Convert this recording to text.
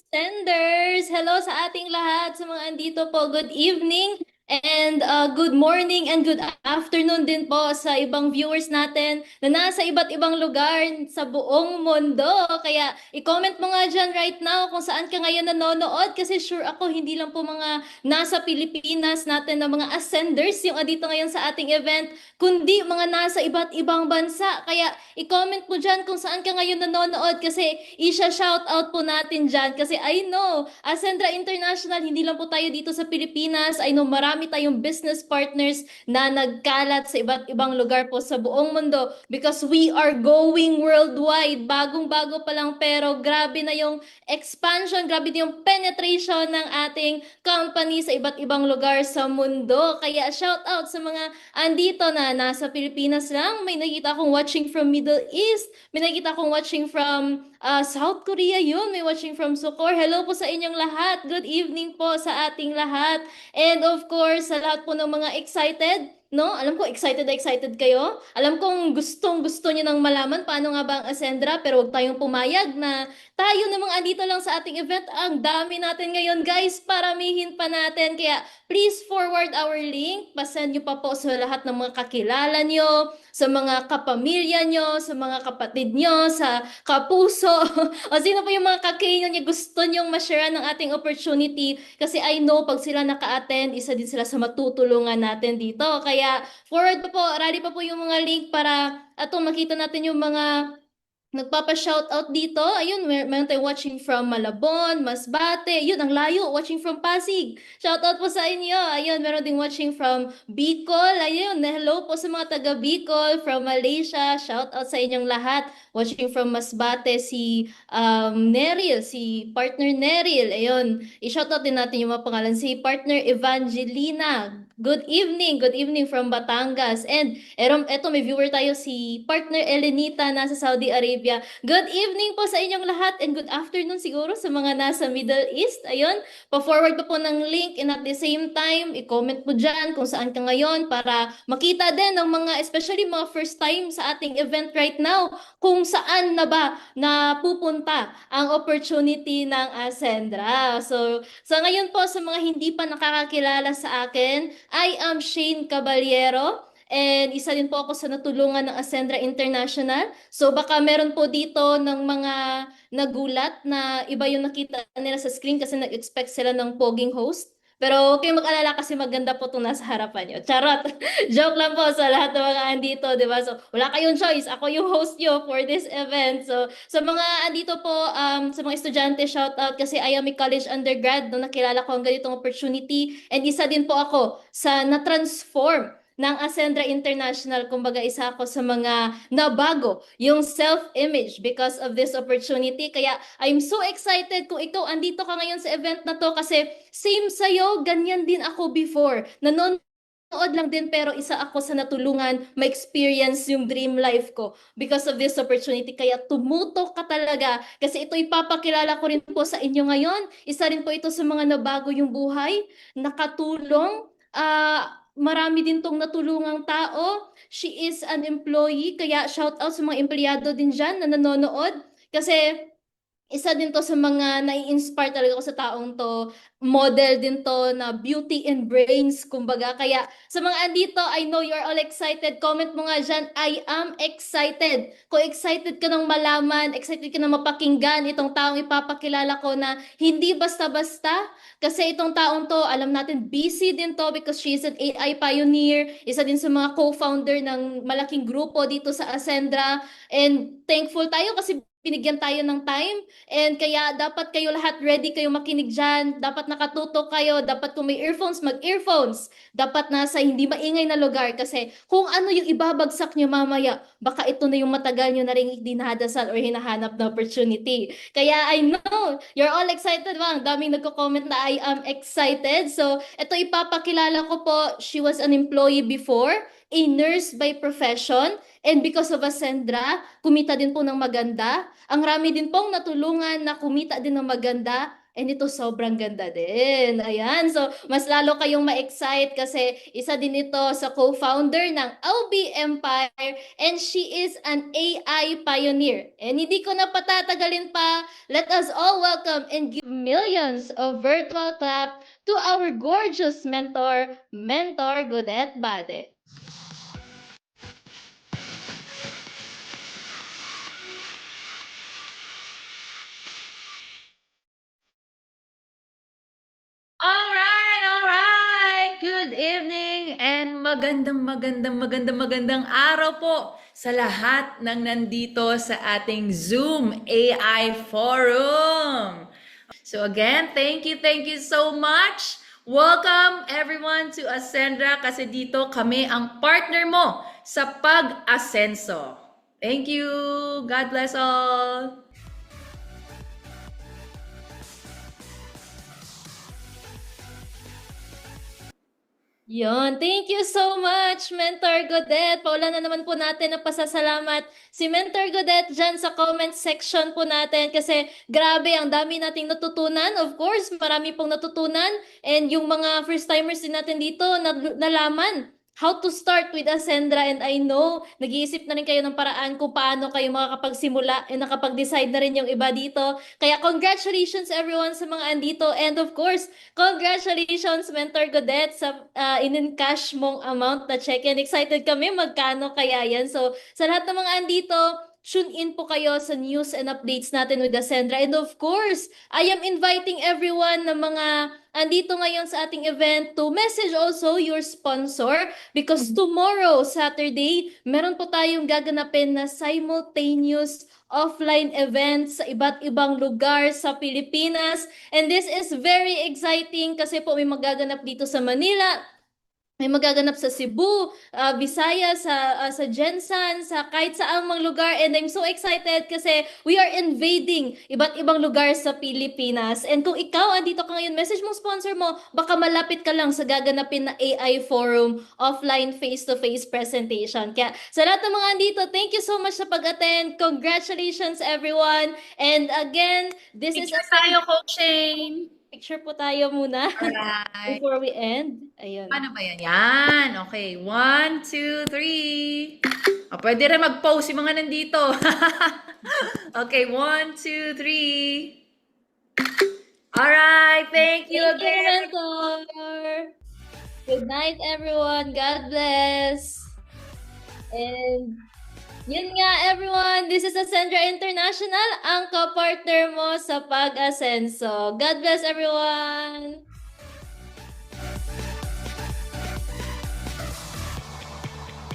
Senders! Hello sa ating lahat, sa mga andito po. Good evening and good morning and good afternoon din po sa ibang viewers natin na nasa iba't ibang lugar sa buong mundo. Kaya i-comment mo nga dyan right now kung saan ka ngayon nanonood kasi sure ako hindi lang po mga nasa Pilipinas natin na mga ascenders yung andito ngayon sa ating event, kundi mga nasa iba't ibang bansa. Kaya i-comment mo dyan kung saan ka ngayon nanonood kasi isha-shout out po natin dyan kasi I know, Ascendra International, hindi lang po tayo dito sa Pilipinas. I know marami tayong business partners na nagkalat sa iba't ibang lugar po sa buong mundo because we are going worldwide. Bagong-bago pa lang pero grabe na yung expansion, grabe na yung penetration ng ating company sa iba't ibang lugar sa mundo. Kaya shout out sa mga andito na nasa Pilipinas lang. May nakita akong watching from Middle East, may nakita akong watching from South Korea yun. May watching from Sukor. Hello po sa inyong lahat. Good evening po sa ating lahat. And of course, sa lahat po ng mga excited, no? Alam ko, excited na excited kayo. Alam kong gustong-gusto niyo nang malaman paano nga ba ang Ascendra, pero huwag tayong pumayag na tayo namang andito lang sa ating event. Ang dami natin ngayon, guys. Paramihin pa natin. Kaya please forward our link. Pasend niyo pa po sa lahat ng mga kakilala niyo, sa mga kapamilya nyo, sa mga kapatid nyo, sa kapuso, o sino po yung mga kakainan niya gusto nyong ma-share ng ating opportunity. Kasi I know pag sila naka-attend, isa din sila sa matutulungan natin dito. Kaya forward pa po, ready pa po yung mga link para makita natin yung mga nagpapa-shoutout dito. Ayun, meron tayong watching from Malabon, Masbate. Yun, ang layo. Watching from Pasig. Shoutout po sa inyo. Ayun, meron ding watching from Bicol. Ayun, hello po sa mga taga Bicol, from Malaysia. Shoutout sa inyong lahat. Watching from Masbate, si Neril, si partner Neril. Ayun, i-shoutout din natin yung mga pangalan. Si partner Evangelina. Good evening from Batangas. And eto may viewer tayo si partner Elenita nasa Saudi Arabia. Good evening po sa inyong lahat and good afternoon siguro sa mga nasa Middle East. Ayun, pa-forward pa po ng link and at the same time, i-comment mo dyan kung saan ka ngayon para makita din ng mga, especially mga first time sa ating event right now, kung saan na ba napupunta ang opportunity ng Ascendra. So, sa ngayon po sa mga hindi pa nakakakilala sa akin, I am Shane Caballero. And isa din po ako sa natulungan ng Ascendra International. So baka meron po dito ng mga nagulat na iba yung nakita nila sa screen kasi nag-expect sila ng poging host. Pero huwag kayong mag-alala kasi maganda po itong nasa harapan nyo. Charot! Joke lang po sa lahat ng mga andito, di ba? So, wala kayong choice. Ako yung host nyo for this event. So, sa mga andito po, sa mga estudyante, shout out kasi I am a college undergrad nung nakilala ko ang ganitong opportunity. And isa din po ako sa na-transform ng Ascendra International. Kumbaga, isa ako sa mga nabago yung self-image because of this opportunity. Kaya I'm so excited kung ikaw andito ka ngayon sa event na to kasi same sa'yo, ganyan din ako before. Nanonood lang din pero isa ako sa natulungan ma-experience yung dream life ko because of this opportunity. Kaya tumutok ka talaga kasi ito ipapakilala ko rin po sa inyo ngayon. Isa rin po ito sa mga nabago yung buhay, nakatulong, marami din tong natulungang tao. She is an employee, kaya shout out sa mga empleyado din dyan na nanonood. Kasi isa din to sa mga nai-inspire talaga ako sa taong to. Model din to na beauty and brains, kumbaga. Kaya sa mga andito, I know you're all excited. Comment mo nga dyan, I am excited. Kung excited ka nang malaman, excited ka nang mapakinggan itong taong ipapakilala ko na hindi basta-basta. Kasi itong taong to, alam natin, busy din to because she is an AI pioneer. Isa din sa mga co-founder ng malaking grupo dito sa Ascendra. And thankful tayo kasi binigyan tayo ng time. And kaya dapat kayo lahat ready kayo makinig dyan. Dapat nakatutok kayo. Dapat kung may earphones, mag-earphones. Dapat nasa hindi maingay na lugar. Kasi kung ano yung ibabagsak nyo mamaya, baka ito na yung matagal nyo na rin dinadasal or hinahanap na opportunity. Kaya I know, you're all excited ba? Ang daming nagko-comment na I am excited. So, ito ipapakilala ko po. She was an employee before, a nurse by profession, and because of Ascendra, kumita din po ng maganda. Ang rami din pong natulungan na kumita din ng maganda. And ito sobrang ganda din. Ayan. So, mas lalo kayong ma-excite kasi isa din ito sa co-founder ng LB Empire and she is an AI pioneer. And hindi ko na patatagalin pa. Let us all welcome and give millions of virtual clap to our gorgeous Mentor Godet Bade. Alright! Good evening and magandang araw po sa lahat ng nandito sa ating Zoom AI Forum. So again, thank you so much. Welcome everyone to Ascendra kasi dito kami ang partner mo sa pag-asenso. Thank you. God bless all. Yon, thank you so much, Mentor Godet. Paulan na naman po natin ang pasasalamat si Mentor Godet dyan sa comment section po natin kasi grabe, ang dami nating natutunan. Of course, marami pong natutunan and yung mga first-timers din natin dito nalaman how to start with Ascendra and I know, nag-iisip na rin kayo ng paraan kung paano kayo makakapagsimula and nakapag-decide na rin yung iba dito. Kaya congratulations everyone sa mga andito and of course, congratulations Mentor Godet sa in-encash mong amount na check and excited kami magkano kaya yan. So sa lahat ng mga andito, tune in po kayo sa news and updates natin with Ascendra. And of course, I am inviting everyone na mga andito ngayon sa ating event to message also your sponsor because tomorrow, Saturday, meron po tayong gaganapin na simultaneous offline events sa iba't ibang lugar sa Pilipinas. And this is very exciting kasi po may magaganap dito sa Manila, may magaganap sa Cebu, Visayas, sa Jensan, sa kahit saang mga lugar. And I'm so excited kasi we are invading iba't ibang lugar sa Pilipinas. And kung ikaw andito ka ngayon, message mo sponsor mo, baka malapit ka lang sa gaganapin na AI Forum offline face-to-face presentation. Kaya sa lahat ng mga andito, thank you so much sa pag-attend. Congratulations everyone. And again, this is Picture tayo, Coach Shane. picture po tayo muna Alright. before we end. Ayun. Paano ba yan? Yan. Okay. 1, 2, 3. O, pwede rin mag-pose yung mga nandito. Okay. 1, 2, 3. Alright. Thank you Thank you, again. Mentor. Good night, everyone. God bless. And yun nga, everyone. This is Ascendra International, ang kapartner mo sa pag-asenso. God bless, everyone.